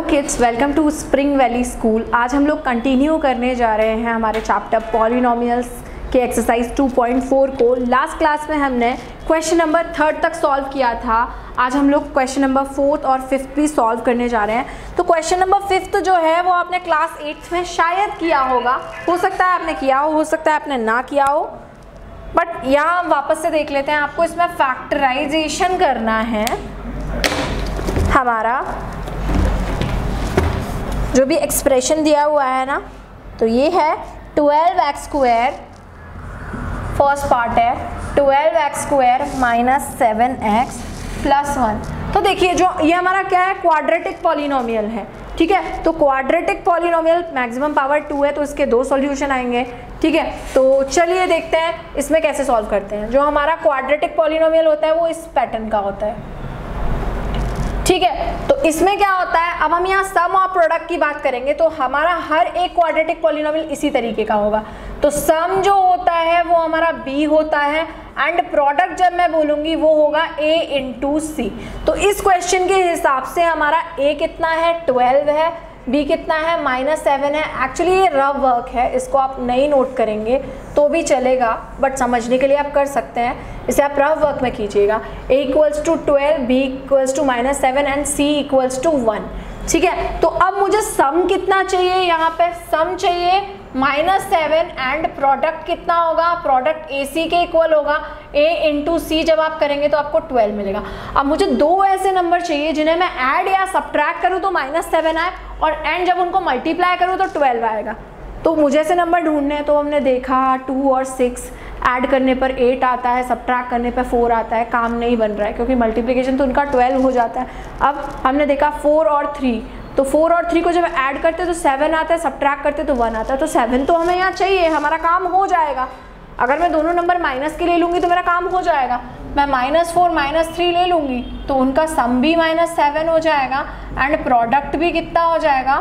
Hello kids, welcome to Spring Valley School. आज हम लोग कंटिन्यू करने जा रहे हैं हमारे चैप्टर पॉलिनोमियल्स के एक्सरसाइज 2.4 को। लास्ट क्लास में हमने क्वेश्चन नंबर 3 तक सॉल्व किया था। आज हम लोग क्वेश्चन नंबर 4 और 5 भी सॉल्व करने जा रहे हैं। तो क्वेश्चन नंबर 5 जो है वो आपने क्लास 8 में शायद किया होगा, हो सकता है आपने किया हो सकता है आपने ना किया हो, बट यहाँ हम वापस से देख लेते हैं। आपको इसमें फैक्टराइजेशन करना है। हमारा जो भी एक्सप्रेशन दिया हुआ है ना, तो ये है 12x², फर्स्ट पार्ट है 12x² माइनस 7x प्लस 1। तो देखिए जो ये हमारा क्या है, क्वाड्रेटिक पॉलिनोमियल है, ठीक है। तो क्वाड्रेटिक पॉलिनोमियल मैक्सिमम पावर 2 है, तो इसके 2 सॉल्यूशन आएंगे, ठीक है। तो चलिए देखते हैं इसमें कैसे सॉल्व करते हैं। जो हमारा क्वाड्रेटिक पॉलिनोमियल होता है वो इस पैटर्न का होता है, ठीक है। तो इसमें क्या होता है, अब हम यहाँ सम और प्रोडक्ट की बात करेंगे तो हमारा हर एक क्वाड्रेटिक पॉलिनोमियल इसी तरीके का होगा। तो सम जो होता है वो हमारा b होता है एंड प्रोडक्ट जब मैं बोलूंगी वो होगा a इंटू सी। तो इस क्वेश्चन के हिसाब से हमारा a कितना है, 12 है, b कितना है, -7 है। एक्चुअली ये रफ वर्क है, इसको आप नहीं नोट करेंगे तो भी चलेगा, बट समझने के लिए आप कर सकते हैं। इसे आप रफ वर्क में कीजिएगा। a = 12, b = -7 एंड c = 1, ठीक है। तो अब मुझे सम कितना चाहिए, यहाँ पे सम चाहिए -7 एंड प्रोडक्ट कितना होगा, प्रोडक्ट AC के इक्वल होगा a इंटू सी। जब आप करेंगे तो आपको 12 मिलेगा। अब मुझे दो ऐसे नंबर चाहिए जिन्हें मैं ऐड या सब्ट्रैक्ट करूँ तो -7 आए और एंड जब उनको मल्टीप्लाई करूँ तो 12 आएगा। तो मुझे ऐसे नंबर ढूंढने हैं। तो हमने देखा 2 और 6 ऐड करने पर 8 आता है, सब्ट्रैक्ट करने पर 4 आता है। काम नहीं बन रहा है क्योंकि मल्टीप्लिकेशन तो उनका 12 हो जाता है। अब हमने देखा 4 और 3, तो 4 और 3 को जब ऐड करते तो 7 आता है, सब्ट्रैक्ट करते तो 1 आता है। तो 7 तो हमें यहाँ चाहिए, हमारा काम हो जाएगा। अगर मैं दोनों नंबर माइनस के ले लूँगी तो मेरा काम हो जाएगा। मैं -4 -3 ले लूँगी तो उनका सम भी -7 हो जाएगा एंड प्रोडक्ट भी कितना हो जाएगा,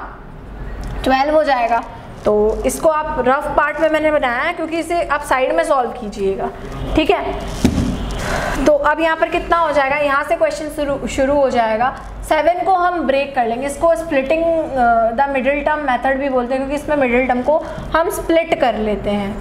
12 हो जाएगा। तो इसको आप रफ पार्ट में मैंने बनाया है क्योंकि इसे आप साइड में सॉल्व कीजिएगा, ठीक है। तो अब यहाँ पर कितना हो जाएगा, यहाँ से क्वेश्चन शुरू हो जाएगा। 7 को हम ब्रेक कर लेंगे, इसको splitting the middle term method भी बोलते हैं क्योंकि इसमें मिडिल टर्म को हम स्प्लिट कर लेते हैं,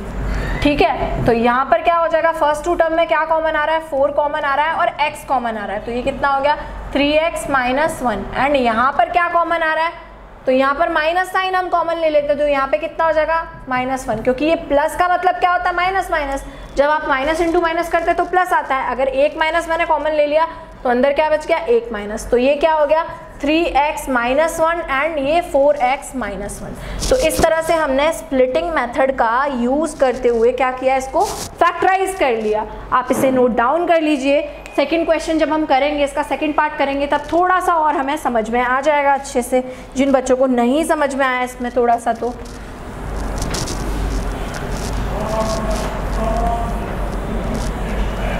ठीक है। तो यहाँ पर क्या हो जाएगा, फर्स्ट 2 टर्म में क्या कॉमन आ रहा है, 4 कॉमन आ रहा है और x कॉमन आ रहा है। तो ये कितना हो गया, 3x - 1 एंड यहाँ पर क्या कॉमन आ रहा है, तो यहाँ पर माइनस साइन हम कॉमन ले लेते हैं। तो यहाँ पे कितना हो जाएगा, -1, क्योंकि ये प्लस का मतलब क्या होता है, माइनस माइनस। जब आप माइनस इंटू माइनस करते हैं तो प्लस आता है। अगर एक माइनस मैंने कॉमन ले लिया तो अंदर क्या बच गया, एक माइनस। तो ये क्या हो गया, 3x - 1 एंड ये 4x - 1। तो इस तरह से हमने स्प्लिटिंग मेथड का यूज करते हुए क्या किया, इसको फैक्टराइज कर लिया। आप इसे नोट डाउन कर लीजिए। सेकंड क्वेश्चन जब हम करेंगे, इसका सेकंड पार्ट करेंगे, तब थोड़ा सा और हमें समझ में आ जाएगा अच्छे से। जिन बच्चों को नहीं समझ में आया इसमें थोड़ा सा, तो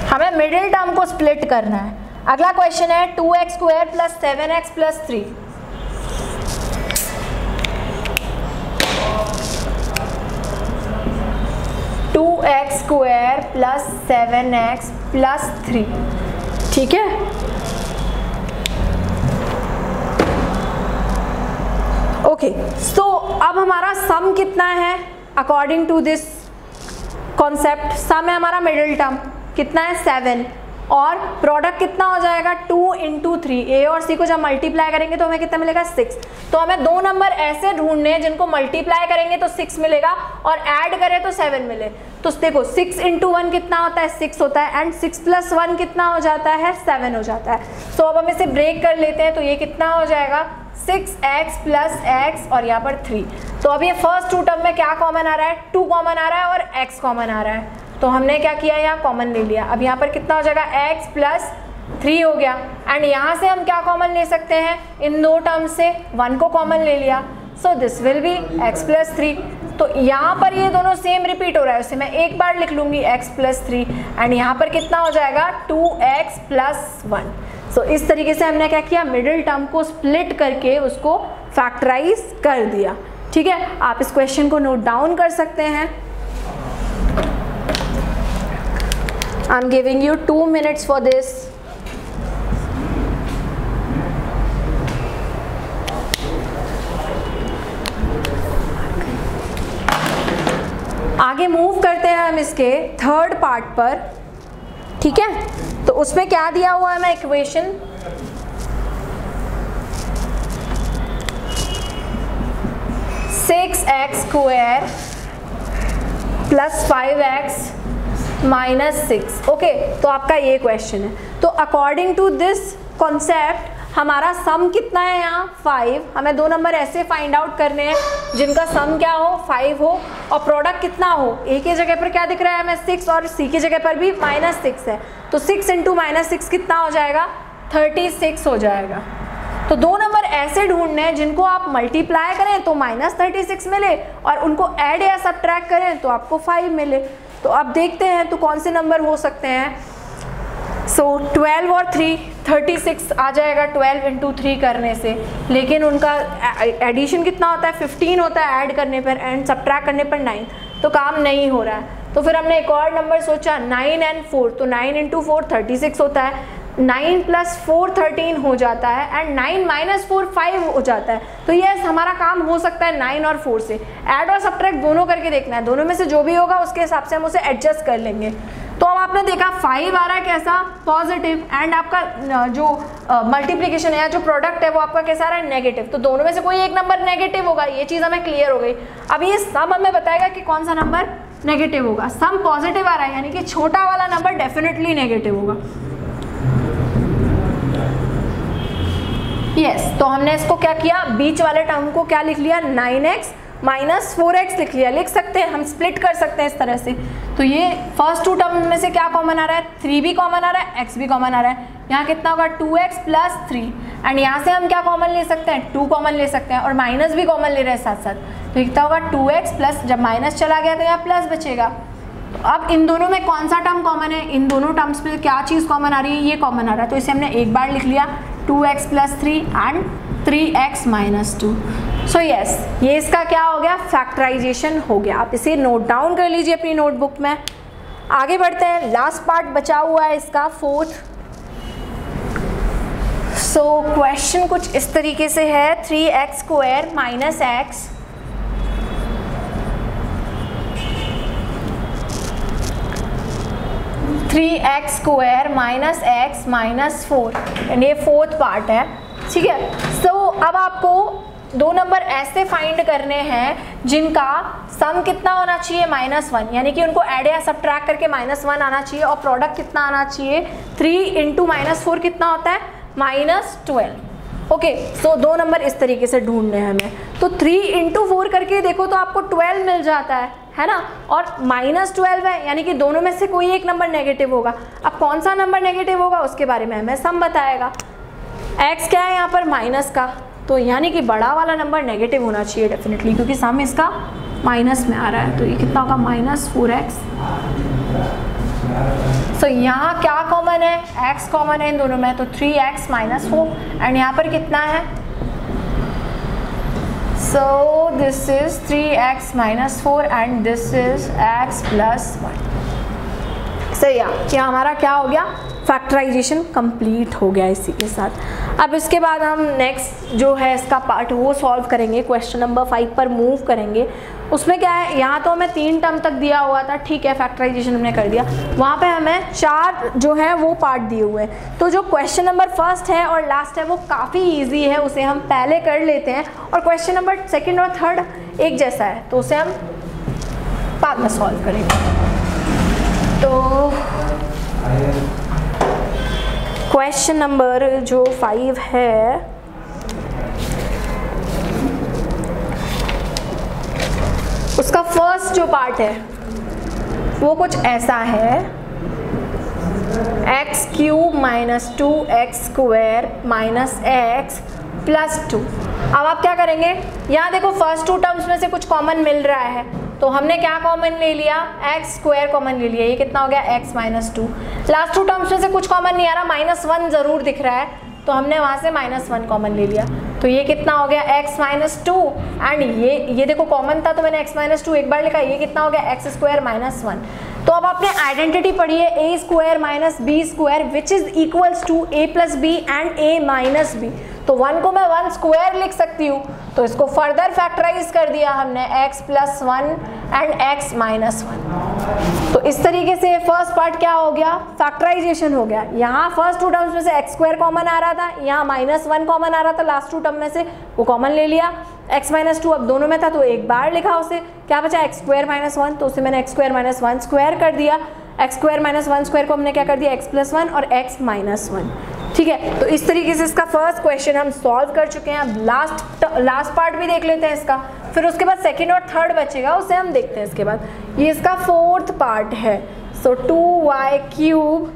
हमें मिडिल टर्म को स्प्लिट करना है। अगला क्वेश्चन है 2x² + 7x + 3। +2x² + 7x + 3, ठीक है। ओके, सो अब हमारा सम कितना है अकॉर्डिंग टू दिस कॉन्सेप्ट। सम है हमारा मिडिल टर्म, कितना है 7 और प्रोडक्ट कितना हो जाएगा, 2 इंटू 3। ए और सी को जब मल्टीप्लाई करेंगे तो हमें कितना मिलेगा, 6। तो हमें दो नंबर ऐसे ढूंढने हैं जिनको मल्टीप्लाई करेंगे तो 6 मिलेगा और ऐड करें तो 7 मिले। तो देखो 6 इंटू 1 कितना होता है, 6 होता है एंड 6 + 1 कितना हो जाता है, 7 हो जाता है। सो अब हम इसे ब्रेक कर लेते हैं। तो ये कितना हो जाएगा, 6x + x और यहाँ पर 3। तो अब ये फर्स्ट 2 टर्म में क्या कॉमन आ रहा है, 2 कॉमन आ रहा है और x कॉमन आ रहा है। तो हमने क्या किया, यहाँ कॉमन ले लिया। अब यहाँ पर कितना हो जाएगा, x + 3 हो गया एंड यहाँ से हम क्या कॉमन ले सकते हैं, इन दो टर्म से 1 को कॉमन ले लिया। So this will be x + 3। तो यहाँ पर ये दोनों सेम रिपीट हो रहा है, उसे मैं एक बार लिख लूँगी x + 3 एंड यहाँ पर कितना हो जाएगा, 2x + 1। सो इस तरीके से हमने क्या किया, मिडिल टर्म को स्प्लिट करके उसको फैक्टराइज कर दिया, ठीक है। आप इस क्वेश्चन को नोट डाउन कर सकते हैं। I am giving you 2 minutes for this। आगे मूव करते हैं हम इसके थर्ड पार्ट पर, ठीक है। तो उसमें क्या दिया हुआ है मैं equation, six x square plus 5x minus 6। Okay, तो आपका ये क्वेश्चन है। तो अकॉर्डिंग टू दिस कॉन्सेप्ट हमारा सम कितना है यहाँ 5। हमें दो नंबर ऐसे फाइंड आउट करने हैं जिनका सम क्या हो 5 हो और प्रोडक्ट कितना हो। ए की जगह पर क्या दिख रहा है हमें 6 और सी की जगह पर भी -6 है। तो 6 इंटू -6 कितना हो जाएगा 36 हो जाएगा। तो दो नंबर ऐसे ढूंढने हैं जिनको आप मल्टीप्लाई करें तो -36 मिले और उनको ऐड या सब्ट्रैक्ट करें तो आपको 5 मिले। तो अब देखते हैं तो कौन से नंबर हो सकते हैं। सो 12 और 3 36 आ जाएगा 12 इंटू 3 करने से, लेकिन उनका एडिशन कितना होता है 15 होता है ऐड करने पर एंड सब्ट्रैक्ट करने पर 9, तो काम नहीं हो रहा है। तो फिर हमने एक और नंबर सोचा 9 एंड 4, तो 9 इंटू 4 36 होता है, 9 प्लस 4 13 हो जाता है एंड 9 माइनस 4 5 हो जाता है। तो यस हमारा काम हो सकता है 9 और 4 से। ऐड और सब्ट्रैक्ट दोनों करके देखना है, दोनों में से जो भी होगा उसके हिसाब से हम उसे एडजस्ट कर लेंगे। तो अब आपने देखा 5 आ रहा है कैसा पॉजिटिव एंड आपका जो मल्टीप्लिकेशन है जो प्रोडक्ट है वो आपका कैसा आ रहा है नेगेटिव। तो दोनों में से कोई एक नंबर नेगेटिव होगा, ये चीज़ हमें क्लियर हो गई। अब ये सम हमें बताएगा कि कौन सा नंबर नेगेटिव होगा। सम पॉजिटिव आ रहा है यानी कि छोटा वाला नंबर डेफिनेटली नेगेटिव होगा। यस, तो हमने इसको क्या किया, बीच वाले टर्म को क्या लिख लिया 9x माइनस 4x लिख लिया। लिख सकते हैं हम, स्प्लिट कर सकते हैं इस तरह से। तो ये फर्स्ट टू टर्म में से क्या कॉमन आ रहा है 3 भी कॉमन आ रहा है, x भी कॉमन आ रहा है। यहाँ कितना होगा 2x प्लस 3 एंड यहाँ से हम क्या कॉमन ले सकते हैं 2 कॉमन ले सकते हैं और माइनस भी कॉमन ले रहे हैं साथ साथ। तो कितना होगा 2x प्लस, जब माइनस चला गया तो यहाँ प्लस बचेगा। तो अब इन दोनों में कौन सा टर्म कॉमन है, इन दोनों टर्म्स में क्या चीज़ कॉमन आ रही है, ये कॉमन आ रहा है। तो इसे हमने एक बार लिख लिया 2x plus 3 and 3x minus 2। So yes, ये इसका क्या हो गया फैक्टराइजेशन हो गया। आप इसे नोट डाउन कर लीजिए अपनी नोटबुक में। आगे बढ़ते हैं, लास्ट पार्ट बचा हुआ है इसका फोर्थ। सो क्वेश्चन कुछ इस तरीके से है 3x square minus x 3x square minus x minus 4 and ये फोर्थ पार्ट है, ठीक है। सो अब आपको दो नंबर ऐसे फाइंड करने हैं जिनका सम कितना होना चाहिए -1, यानी कि उनको ऐड या सब्ट्रैक्ट करके -1 आना चाहिए और प्रोडक्ट कितना आना चाहिए 3 इंटू -4 कितना होता है -12। ओके, सो दो नंबर इस तरीके से ढूंढने हैं हमें। तो 3 इंटू 4 करके देखो तो आपको 12 मिल जाता है ना, और -12 है यानी कि दोनों में से कोई एक नंबर नेगेटिव होगा। अब कौन सा नंबर नेगेटिव होगा उसके बारे में हमें सम बताएगा। x क्या है यहाँ पर माइनस का, तो यानी कि बड़ा वाला नंबर नेगेटिव होना चाहिए डेफिनेटली, क्योंकि सम इसका माइनस में आ रहा है। तो ये कितना होगा -4x। सो यहाँ क्या कॉमन है, x कॉमन है इन दोनों में, तो 3x माइनस 4 एंड यहाँ पर कितना है, so this is 3x minus 4 and this is x plus 1। सही है, क्या हमारा क्या हो गया फैक्टराइजेशन कंप्लीट हो गया इसी के साथ। अब इसके बाद हम नेक्स्ट जो है इसका पार्ट वो सॉल्व करेंगे, क्वेश्चन नंबर 5 पर मूव करेंगे। उसमें क्या है, यहाँ तो हमें 3 टर्म तक दिया हुआ था, ठीक है, फैक्टराइजेशन हमने कर दिया। वहाँ पे हमें 4 जो है वो पार्ट दिए हुए हैं। तो जो क्वेश्चन नंबर फर्स्ट है और लास्ट है वो काफ़ी ईजी है, उसे हम पहले कर लेते हैं, और क्वेश्चन नंबर सेकेंड और थर्ड एक जैसा है तो उसे हम बाद में सॉल्व करेंगे। तो क्वेश्चन नंबर जो 5 है उसका फर्स्ट जो पार्ट है वो कुछ ऐसा है, x cube minus 2x square minus x plus 2। अब आप क्या करेंगे, यहाँ देखो फर्स्ट 2 टर्म्स में से कुछ कॉमन मिल रहा है, तो हमने क्या कॉमन ले लिया x स्क्वायर कॉमन ले लिया, ये कितना हो गया x माइनस 2। लास्ट 2 टर्म्स में से कुछ कॉमन नहीं आ रहा, -1 ज़रूर दिख रहा है, तो हमने वहाँ से -1 कॉमन ले लिया, तो ये कितना हो गया x माइनस 2 एंड ये देखो कॉमन था तो मैंने x माइनस 2 एक बार लिखा, ये कितना हो गया x स्क्वायर माइनस 1। तो अब आपने आइडेंटिटी पढ़ी है a square minus b square which is equals to a plus B and a minus B. तो 1 को मैं 1 स्क्वायर लिख सकती हूँ, तो इसको फर्दर फैक्टराइज कर दिया हमने x plus 1 and x minus 1। तो इस तरीके से फर्स्ट पार्ट क्या हो गया, फैक्टराइजेशन हो गया। यहाँ फर्स्ट टू टर्म्स में से x स्क्वायर कॉमन आ रहा था, यहाँ माइनस 1 कॉमन आ रहा था लास्ट टू टर्म में से, वो कॉमन ले लिया। x माइनस 2 अब दोनों में था तो एक बार लिखा उसे, क्या बचा x स्क्वायर माइनस 1, तो उसे मैंने x स्क्वायर माइनस 1 स्क्वायर कर दिया। x स्क्वायर माइनस 1 स्क्वायर को हमने क्या कर दिया, x प्लस 1 और x माइनस 1। ठीक है, तो इस तरीके से इसका फर्स्ट क्वेश्चन हम सॉल्व कर चुके हैं। अब लास्ट पार्ट भी देख लेते हैं इसका, फिर उसके बाद सेकंड और थर्ड बचेगा, उसे हम देखते हैं इसके बाद। ये इसका फोर्थ पार्ट है। सो 2y क्यूब,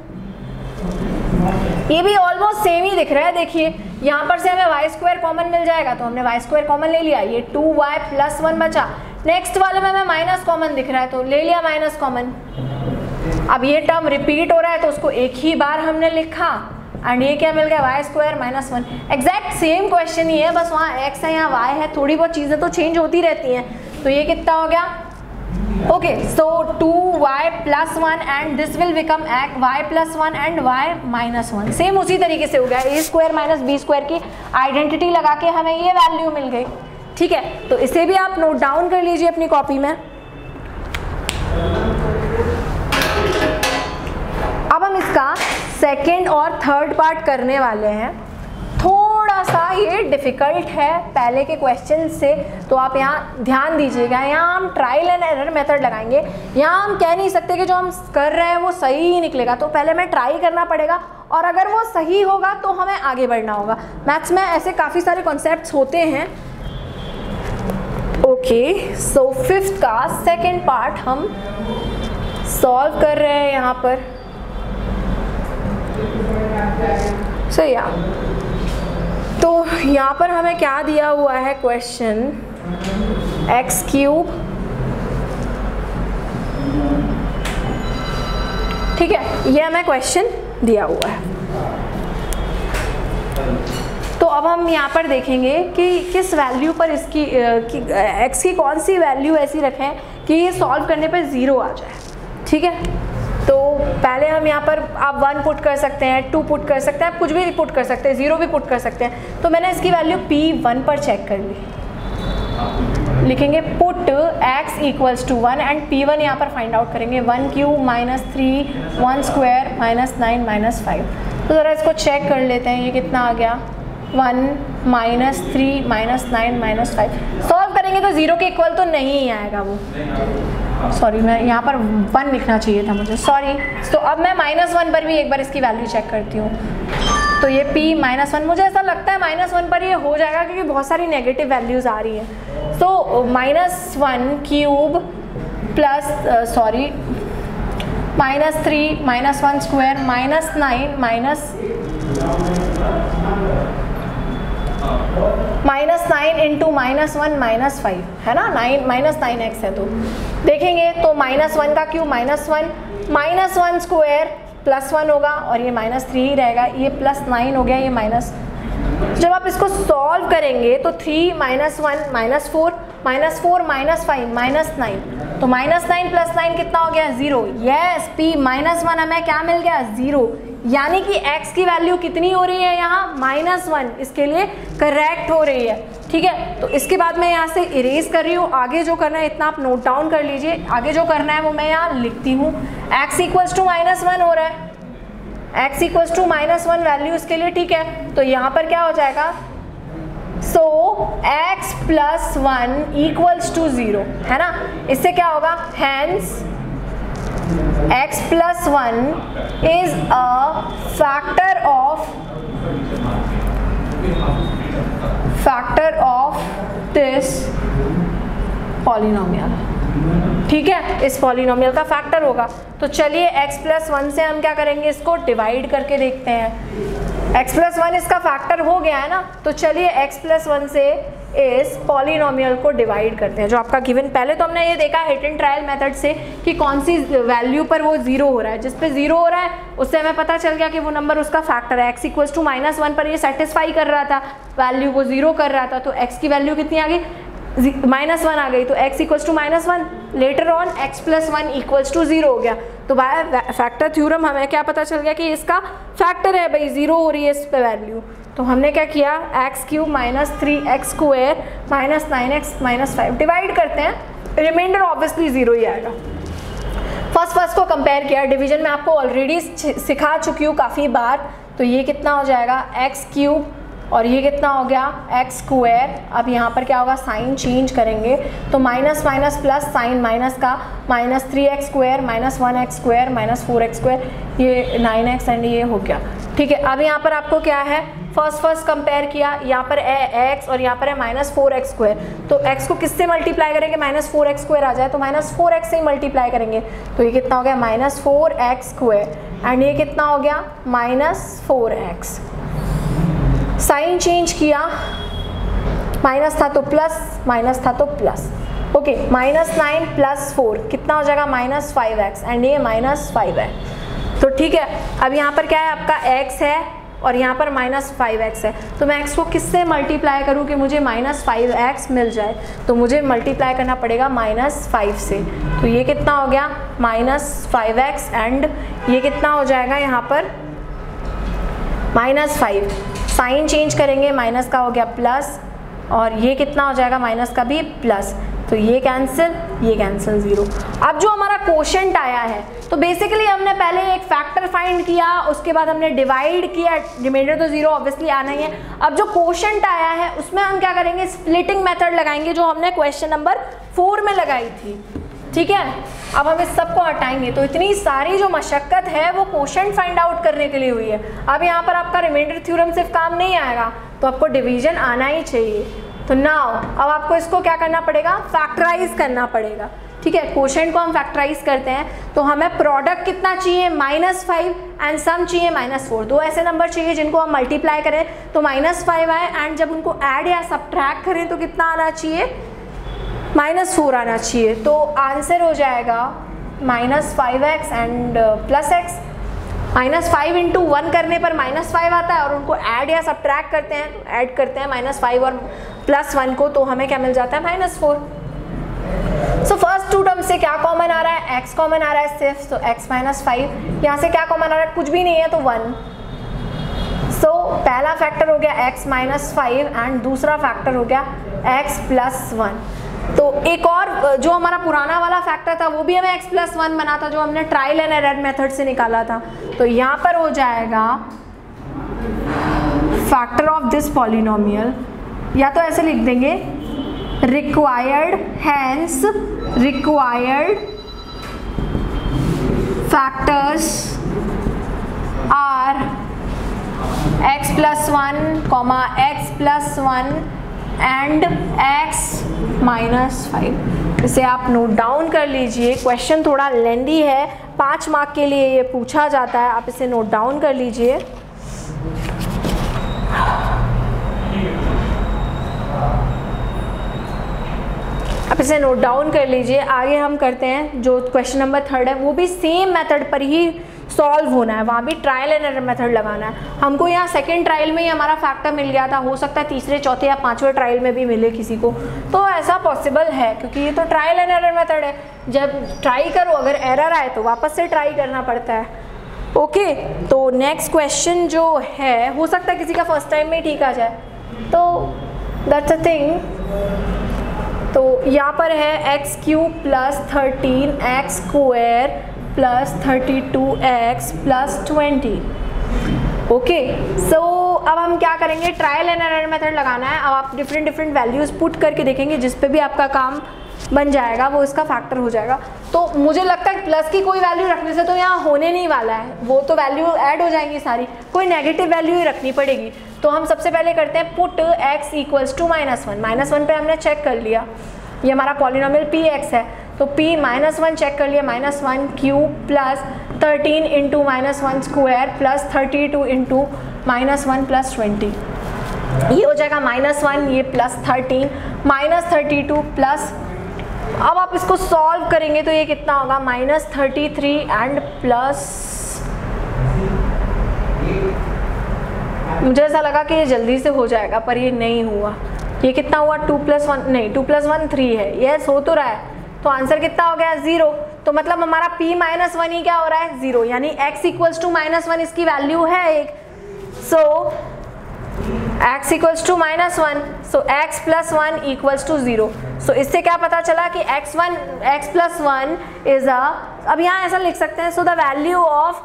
ये भी ऑलमोस्ट सेम ही दिख रहा है। देखिए यहाँ पर से हमें y स्क्वायर कॉमन मिल जाएगा, तो हमने y स्क्वायर कॉमन ले लिया, ये 2y प्लस 1 बचा। नेक्स्ट वाले में हमें माइनस कॉमन दिख रहा है, तो ले लिया माइनस कॉमन। अब ये टर्म रिपीट हो रहा है तो उसको एक ही बार हमने लिखा, एंड ये क्या मिल गया, Y square minus 1। Exact same question ही है, बस वहाँ x है यहाँ y है, थोड़ी बहुत चीज़ें तो चेंज होती रहती हैं। तो ये कितना हो गया, okay, so 2y plus 1 and this will become y plus 1 and y minus 1। Same उसी तरीके से हो गया, a square minus b square की आइडेंटिटी लगा के हमें ये वैल्यू मिल गई। ठीक है, तो इसे भी आप नोट डाउन कर लीजिए अपनी कॉपी में। अब हम इसका सेकेंड और थर्ड पार्ट करने वाले हैं। थोड़ा सा ये डिफ़िकल्ट है पहले के क्वेश्चन से, तो आप यहाँ ध्यान दीजिएगा। यहाँ हम ट्रायल एंड एरर मेथड लगाएंगे। यहाँ हम कह नहीं सकते कि जो हम कर रहे हैं वो सही ही निकलेगा, तो पहले हमें ट्राई करना पड़ेगा, और अगर वो सही होगा तो हमें आगे बढ़ना होगा। मैथ्स में ऐसे काफ़ी सारे कॉन्सेप्ट्स होते हैं। ओके, सो फिफ्थ का सेकेंड पार्ट हम सॉल्व कर रहे हैं यहाँ पर। सो तो यहाँ पर हमें क्या दिया हुआ है क्वेश्चन, x क्यूब, ठीक है, ये हमें क्वेश्चन दिया हुआ है। तो अब हम यहाँ पर देखेंगे कि किस वैल्यू पर इसकी x की कौन सी वैल्यू ऐसी रखें कि ये सॉल्व करने पर 0 आ जाए। ठीक है, तो पहले हम यहाँ पर आप 1 पुट कर सकते हैं, 2 पुट कर सकते हैं, आप कुछ भी पुट कर सकते हैं, 0 भी पुट कर सकते हैं। तो मैंने इसकी वैल्यू p1 पर चेक कर ली। लिखेंगे put x equals to 1 and p1 यहाँ पर फाइंड आउट करेंगे। 1 cube minus 3, 1 square minus 9 minus 5। तो ज़रा इसको चेक कर लेते हैं, ये कितना आ गया, 1 माइनस 3 माइनस 9 माइनस 5। सॉल्व करेंगे तो 0 के इक्वल तो नहीं आएगा वो, सॉरी, मैं यहाँ पर 1 लिखना चाहिए था मुझे, सॉरी। तो अब मैं -1 पर भी एक बार इसकी वैल्यू चेक करती हूँ। तो ये p -1, मुझे ऐसा लगता है -1 पर ये हो जाएगा क्योंकि बहुत सारी नेगेटिव वैल्यूज़ आ रही हैं। तो -1 cube plus sorry -3 -1 square -9 -9 into -1 -5 है ना, -9x है। तो देखेंगे तो -1 का क्यूब -1 स्क्वायर +1 होगा, और ये -3 ही रहेगा, ये +9 हो गया, ये माइनस। जब आप इसको सॉल्व करेंगे तो 3 -1 -4 -4 -5 -9, तो -9 + 9 कितना हो गया, 0। यस, p -1 हमें क्या मिल गया, 0। यानी कि x की वैल्यू कितनी हो रही है यहाँ, -1, इसके लिए करेक्ट हो रही है। ठीक है, तो इसके बाद मैं यहाँ से इरेज कर रही हूँ। आगे जो करना है इतना आप नोट डाउन कर लीजिए। आगे जो करना है वो मैं यहाँ लिखती हूँ। x इक्वल्स टू -1 हो रहा है, x इक्वल्स टू -1 वैल्यू इसके लिए। ठीक है, तो यहाँ पर क्या हो जाएगा, सो x + 1 इक्वल्स टू 0 है ना। इससे क्या होगा, hence x + 1 is a factor of this polynomial। ठीक है, इस पॉलिनोमियल का फैक्टर होगा। तो चलिए x + 1 से हम क्या करेंगे, इसको डिवाइड करके देखते हैं। x + 1 इसका फैक्टर हो गया है ना, तो चलिए x + 1 से इस पॉलिनोमियल को डिवाइड करते हैं जो आपका गिवन। पहले तो हमने ये देखा हिट एंड ट्रायल मेथड से कि कौन सी वैल्यू पर वो 0 हो रहा है। जिस पे 0 हो रहा है उससे हमें पता चल गया कि वो नंबर उसका फैक्टर है। x इक्वल्स टू -1 पर ये सेटिस्फाई कर रहा था, वैल्यू वो 0 कर रहा था, तो x की वैल्यू कितनी आ गई, -1 आ गई। तो x equals to -1, later on x + 1 equals to 0 हो गया। तो बाय फैक्टर थ्योरम हमें क्या पता चल गया कि इसका फैक्टर है भाई, 0 हो रही है इस पे वैल्यू। तो हमने क्या किया, x cube minus 3x square minus 9x minus 5 divide करते हैं, रिमाइंडर ऑब्वियसली 0 ही आएगा। फर्स्ट को कंपेयर किया, डिवीजन में आपको ऑलरेडी सिखा चुकी हूँ काफ़ी बार। तो ये कितना हो जाएगा एक्स क्यूब और ये कितना हो गया एक्स स्क्वायर। अब यहाँ पर क्या होगा, साइन चेंज करेंगे तो minus minus plus, sign minus का minus 3x square minus 1x square minus 4x square, ये 9x एंड ये हो गया। ठीक है, अब यहाँ पर आपको क्या है, फर्स्ट कंपेयर किया, यहाँ पर है x और यहाँ पर है माइनस 4x स्क्वायर। तो x को किससे मल्टीप्लाई करेंगे, माइनस 4x स्क्वायर आ जाए तो माइनस 4x से ही मल्टीप्लाई करेंगे। तो ये कितना हो गया माइनस 4x स्क्वायर एंड ये कितना हो गया माइनस 4x। साइन चेंज किया, माइनस था तो प्लस, माइनस था तो प्लस। ओके, माइनस 9 प्लस 4 कितना हो जाएगा माइनस 5x एंड ये माइनस 5 है। तो ठीक है, अब यहाँ पर क्या है, आपका x है और यहाँ पर माइनस 5x है। तो मैं x को किससे मल्टीप्लाई करूँ कि मुझे माइनस 5x मिल जाए, तो मुझे मल्टीप्लाई करना पड़ेगा माइनस 5 से। तो ये कितना हो गया माइनस 5x एंड ये कितना हो जाएगा यहाँ पर माइनस 5। साइन चेंज करेंगे, माइनस का हो गया प्लस और ये कितना हो जाएगा माइनस का भी प्लस। तो ये कैंसिल 0। अब जो हमारा कोशेंट आया है, तो बेसिकली हमने पहले एक फैक्टर फाइंड किया, उसके बाद हमने डिवाइड किया, रिमाइंडर तो 0 ऑब्वियसली आना ही है। अब जो कोशेंट आया है उसमें हम क्या करेंगे, स्प्लिटिंग मेथड लगाएंगे जो हमने क्वेश्चन नंबर 4 में लगाई थी। ठीक है, अब हम इस सबको हटाएंगे। तो इतनी सारी जो मशक्कत है वो कोशेंट फाइंड आउट करने के लिए हुई है। अब यहाँ पर आपका रिमाइंडर थ्योरम सिर्फ काम नहीं आएगा, तो आपको डिवीजन आना ही चाहिए। तो नाउ अब आपको इसको क्या करना पड़ेगा, फैक्टराइज करना पड़ेगा। ठीक है, कोशेंट को हम फैक्टराइज करते हैं तो हमें प्रोडक्ट कितना चाहिए -5 एंड सम चाहिए -4। दो ऐसे नंबर चाहिए जिनको हम मल्टीप्लाई करें तो -5 आए एंड जब उनको ऐड या सब्ट्रैक्ट करें तो कितना आना चाहिए, -4 आना चाहिए। तो आंसर हो जाएगा -5x एंड +x। -5 इंटू 1 करने पर -5 आता है और उनको ऐड या सब्ट्रैक्ट करते हैं तो ऐड करते हैं -5 और +1 को, तो हमें क्या मिल जाता है -4। सो फर्स्ट टू टर्म से क्या कॉमन आ रहा है, x कॉमन आ रहा है सिर्फ, तो x -5। यहाँ से क्या कॉमन आ रहा है, कुछ भी नहीं है तो 1। सो पहला फैक्टर हो गया x -5 एंड दूसरा फैक्टर हो गया x +1। तो एक और जो हमारा पुराना वाला फैक्टर था वो भी हमें x +1 बना था, जो हमने ट्रायल एंड एरर मेथड से निकाला था। तो यहाँ पर हो जाएगा फैक्टर ऑफ दिस पॉलिनोमियल, या तो ऐसे लिख देंगे required, hence required factors are x +1, x +1 and x -5। इसे आप नोट डाउन कर लीजिए, क्वेश्चन थोड़ा लेंदी है, 5 मार्क के लिए ये पूछा जाता है, आप इसे नोट डाउन कर लीजिए। आप इसे नोट डाउन कर लीजिए। आगे हम करते हैं जो क्वेश्चन नंबर 3 है, वो भी सेम मेथड पर ही सॉल्व होना है, वहाँ भी ट्रायल एंड एरर मेथड लगाना है। हमको यहाँ सेकंड ट्रायल में ही हमारा फैक्टर मिल गया था, हो सकता है तीसरे चौथे या पांचवें ट्रायल में भी मिले किसी को, तो ऐसा पॉसिबल है क्योंकि ये तो ट्रायल एंड एरर मेथड है। जब ट्राई करो अगर एरर आए तो वापस से ट्राई करना पड़ता है। ओके, तो नेक्स्ट क्वेश्चन जो है, हो सकता है किसी का फर्स्ट टाइम में ही ठीक आ जाए, तो दैट्स अ थिंग। तो यहाँ पर है x³ + 13x² + 32x + 20। ओके, सो अब हम क्या करेंगे, ट्रायल एंड एरर मेथड लगाना है। अब आप डिफरेंट वैल्यूज़ पुट करके देखेंगे, जिस पे भी आपका काम बन जाएगा वो इसका फैक्टर हो जाएगा। तो मुझे लगता है प्लस की कोई वैल्यू रखने से तो यहाँ होने नहीं वाला है, वो तो वैल्यू ऐड हो जाएंगी सारी, कोई नेगेटिव वैल्यू ही रखनी पड़ेगी। तो हम सबसे पहले करते हैं पुट x = -1। -1 पे हमने चेक कर लिया, ये हमारा पॉलिनोमियल px है, तो p -1 चेक कर लिया, -1³ + 13 इंटू -1² + 32 इंटू -1 + 20। ये हो जाएगा -1, ये +13 -32 प्लस, अब आप इसको सॉल्व करेंगे तो ये कितना होगा, -33 एंड प्लस, मुझे ऐसा लगा कि ये जल्दी से हो जाएगा पर ये नहीं हुआ। ये कितना हुआ, 2 + 1 नहीं, 2 + 1 3 है, यस हो तो रहा है। तो आंसर कितना हो गया, 0। तो मतलब हमारा p -1 ही क्या हो रहा है, 0, यानी x = -1 इसकी वैल्यू है एक। So x equals to -1, so x plus 1 equals to 0। So इससे क्या पता चला कि x प्लस 1 इज अ, अब यहाँ ऐसा लिख सकते हैं, so the value of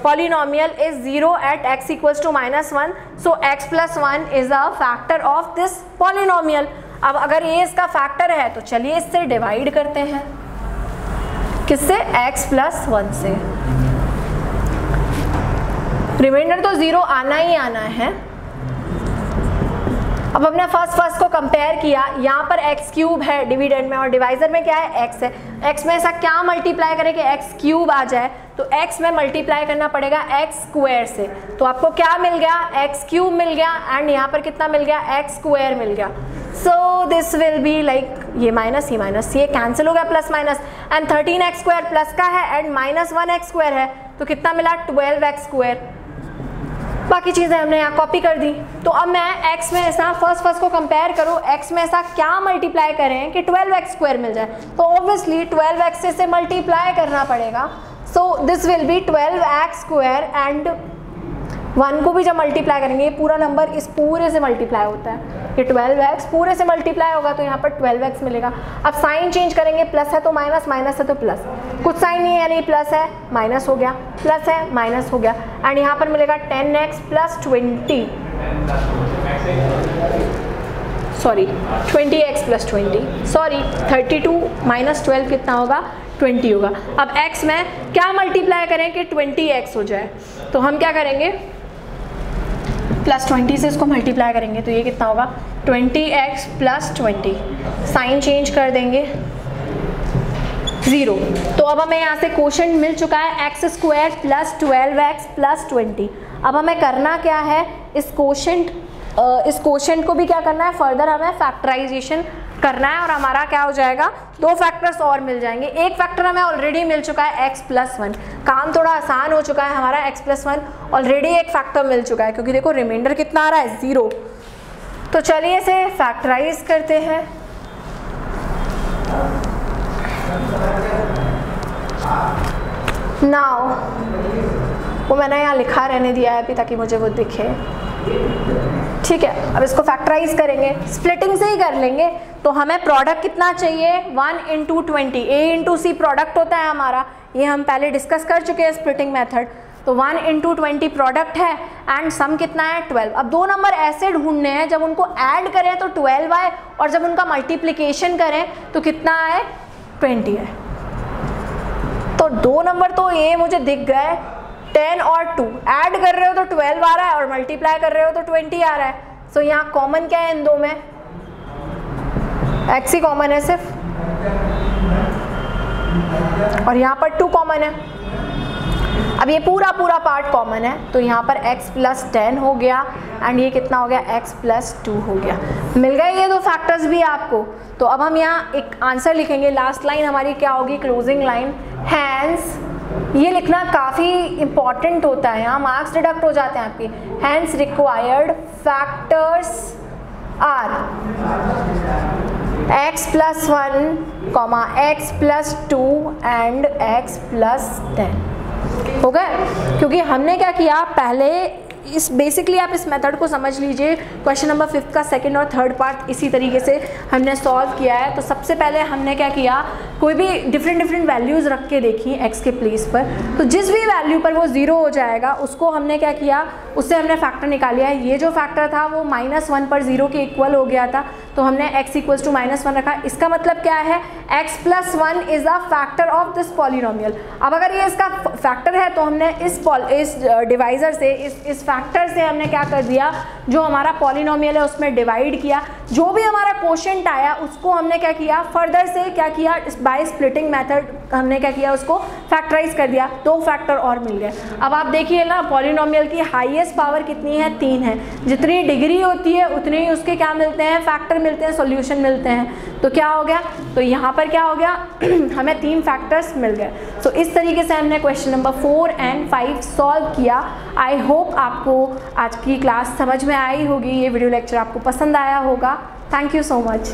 polynomial is 0 at x equals to -1, so x plus 1 is a factor of this polynomial। अब अगर ये इसका फैक्टर है तो चलिए इससे डिवाइड करते हैं, किससे? x प्लस 1 से। रिमाइंडर तो 0 आना ही आना है। अब हमने फर्स्ट को कंपेयर किया, यहाँ पर x क्यूब है डिविडेंड में और डिवाइजर में क्या है? x है। x में ऐसा क्या मल्टीप्लाई करें कि x क्यूब आ जाए? तो x में मल्टीप्लाई करना पड़ेगा x स्क्वायर से। तो आपको क्या मिल गया? x क्यूब मिल गया एंड यहाँ पर कितना मिल गया? x स्क्वायर मिल गया। So this will be like ये माइनस, ये कैंसिल हो गया, plus minus, and 13x square plus का है एंड -1x स्क्वायर है, तो कितना मिला? 12x square. बाकी चीज़ें हमने यहाँ कॉपी कर दी। तो अब मैं x में ऐसा फर्स्ट को कंपेयर करूँ, x में ऐसा क्या मल्टीप्लाई करें कि 12x स्क्वायर मिल जाए? तो ऑब्वियसली 12x से मल्टीप्लाई करना पड़ेगा। So this will be 12x square and 1 को भी जब मल्टीप्लाई करेंगे, ये पूरा नंबर इस पूरे से मल्टीप्लाई होता है, ये 12x पूरे से मल्टीप्लाई होगा तो यहाँ पर 12x मिलेगा। अब साइन चेंज करेंगे, प्लस है तो माइनस, माइनस है तो प्लस, कुछ साइन नहीं है यानी प्लस है माइनस हो गया, प्लस है माइनस हो गया, एंड यहाँ पर मिलेगा 10x plus 20, sorry 20x plus 20, sorry 32 minus 12 कितना होगा? 20 होगा। अब x में क्या मल्टीप्लाई करें कि 20x हो जाए? तो हम क्या करेंगे? प्लस 20 से इसको मल्टीप्लाई करेंगे तो ये कितना होगा? 20x प्लस 20, साइन चेंज कर देंगे 0। तो अब हमें यहाँ से क्वोशंट मिल चुका है x square plus 12x plus 20। अब हमें करना क्या है? इस क्वोशंट को भी क्या करना है? फर्दर हमें फैक्टराइजेशन करना है और हमारा क्या हो जाएगा? 2 फैक्टर्स और मिल जाएंगे। एक फैक्टर हमें ऑलरेडी मिल चुका है x प्लस 1, काम थोड़ा आसान हो चुका है हमारा। x प्लस 1 ऑलरेडी एक फैक्टर मिल चुका है क्योंकि देखो रिमाइंडर कितना आ रहा है? 0। तो चलिए इसे फैक्टराइज करते हैं। नाउ वो मैंने यहाँ लिखा रहने दिया है अभी ताकि मुझे वो दिखे, ठीक है। अब इसको फैक्टराइज करेंगे, स्प्लिटिंग से ही कर लेंगे। तो हमें प्रोडक्ट कितना चाहिए? 1 into 20, a into C product होता है हमारा, ये हम पहले डिस्कस कर चुके हैं स्प्लिटिंग मेथड। तो 1 इंटू 20 प्रोडक्ट है एंड सम कितना है? 12। अब 2 नंबर ऐसे ढूंढने हैं जब उनको ऐड करें तो 12 आए और जब उनका मल्टीप्लिकेशन करें तो कितना आए? 20 है। तो 2 नंबर तो ये मुझे दिख गए, 10 और 2 ऐड कर रहे हो तो 12 आ रहा है और मल्टीप्लाई कर रहे हो तो 20 आ रहा है। सो यहाँ कॉमन क्या है इन दो में? x ही कॉमन है सिर्फ, और यहाँ पर 2 कॉमन है। अब ये पूरा पार्ट कॉमन है तो यहाँ पर x प्लस 10 हो गया एंड ये कितना हो गया? x प्लस 2 हो गया। मिल गए ये 2 फैक्टर्स भी आपको। तो अब हम यहाँ एक आंसर लिखेंगे, लास्ट लाइन हमारी क्या होगी? Closing line. हैंस, ये लिखना काफ़ी इंपॉर्टेंट होता है, यहाँ मार्क्स डिडक्ट हो जाते हैं आपके। Hence required factors are x plus 1, x plus 2 and x plus 10 हो गए। क्योंकि हमने क्या किया पहले, इस बेसिकली आप इस मेथड को समझ लीजिए। क्वेश्चन नंबर 5 का सेकंड और थर्ड पार्ट इसी तरीके से हमने सॉल्व किया है। तो सबसे पहले हमने क्या किया, कोई भी डिफरेंट वैल्यूज़ रख के देखी x के प्लेस पर, तो जिस भी वैल्यू पर वो 0 हो जाएगा उसको हमने क्या किया, उससे हमने फैक्टर निकाल लिया है। ये जो फैक्टर था वो -1 पर 0 के इक्वल हो गया था तो हमने x इक्वल्स टू -1 रखा। इसका मतलब क्या है? x plus 1 is a factor of this polynomial. अब अगर ये इसका फैक्टर है तो हमने इस डिवाइजर से, इस फैक्टर से हमने क्या कर दिया, जो हमारा पॉलिनोमियल है उसमें डिवाइड किया। जो भी हमारा क्वोशंट आया उसको हमने क्या किया, फर्दर से क्या किया, बाय स्प्लिटिंग मेथड हमने क्या किया, उसको फैक्टराइज कर दिया। 2 फैक्टर और मिल गए। अब आप देखिए ना, पॉलिनोमियल की हाईएस्ट पावर कितनी है? 3 है। जितनी डिग्री होती है उतने ही उसके क्या मिलते हैं? फैक्टर मिलते हैं, सॉल्यूशन मिलते हैं। तो क्या हो गया, तो यहाँ पर क्या हो गया हमें 3 फैक्टर्स मिल गए। तो इस तरीके से हमने क्वेश्चन नंबर 4 एंड 5 सॉल्व किया। आई होप आपको आज की क्लास समझ में आई होगी, ये वीडियो लेक्चर आपको पसंद आया होगा। Thank you so much.